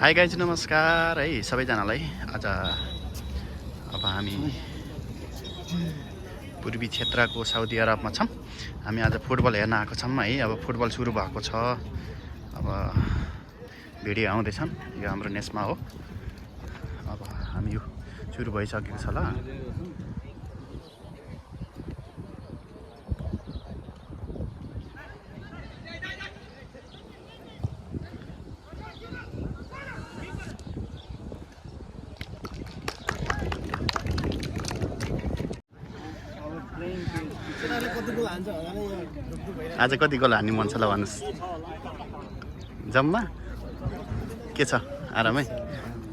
Hi guys नमस्कार है सबैजनालाई। आज अब हामी पूर्वी क्षेत्रको साउदी अरबमा छौँ। हामी आज फुटबल हेर्न आएको छौँ है। अब फुटबल सुरु भएको छ। अब भिडियो आउँदैछन्। यो हाम्रो नेसमा हो। अब हामी यो सुरु भइसकेको छ ल। आज कति गोल हान्ने मन छ ल भन्नुहोस्। जम्मा के छ आरामै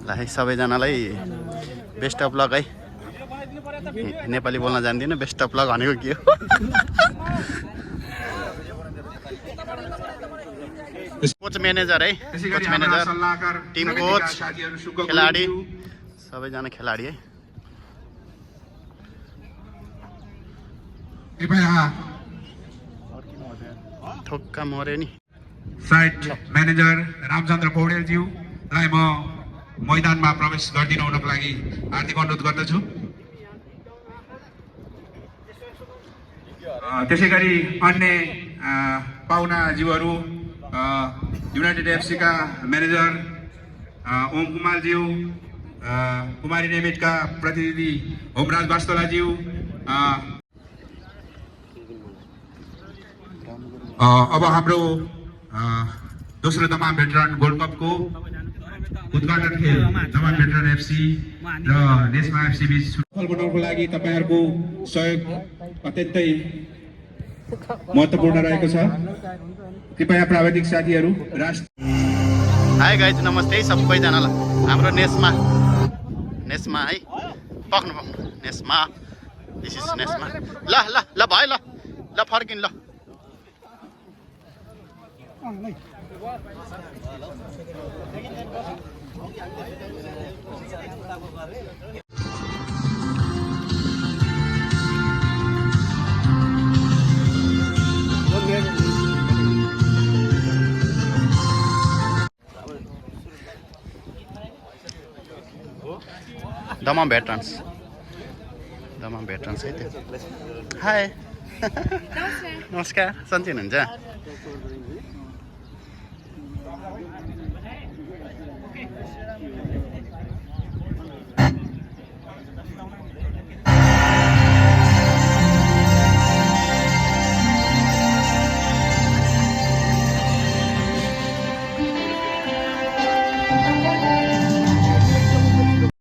ल है। सबैजनालाई बेस्ट अफ लक है। नेपाली बोल्न जान्दिनँ। बेस्ट अफ लक भनेको के हो? कोच म्यानेजर है। कोच म्यानेजर, टिम कोच, खेलाडी, सबैजना खेलाडी है। ठोक्का मर्यो नि। साइट म्यानेजर रामचन्द्र पौडेलज्यूलाई म मैदानमा प्रवेश गरिदिनु हुनको लागि हार्दिक अनुरोध गर्दछु। त्यसै गरी अन्य पाहुनाज्यूहरू युनाइटेड एफसीका म्यानेजर ओम कुमारज्यू, कुमारी नेमिटका प्रतिनिधि होमराज वास्तोलाज्यू, अब हाम्रो दोस्रो दमाम भेटरन गोल्ड कपको उद्घाटन खेल दमाम भेटरन एफसी र नेसमा एफसी बीच सफल बनाउनको लागि तपाईहरुको सहयोग अत्यन्तै महत्त्वपूर्ण रहेको छ। कृपया प्राविधिक साथीहरु हाई गाइज नमस्ते सबैजनालाई। हाम्रो नेसमा है। पक्नु नेसमा। दिस इज नेसमा। ल ल ल भयो ल ल फर्किन ल। दमाम भेटरन्स है त्यो। हाई नमस्कार। सन्चै हुनुहुन्छ?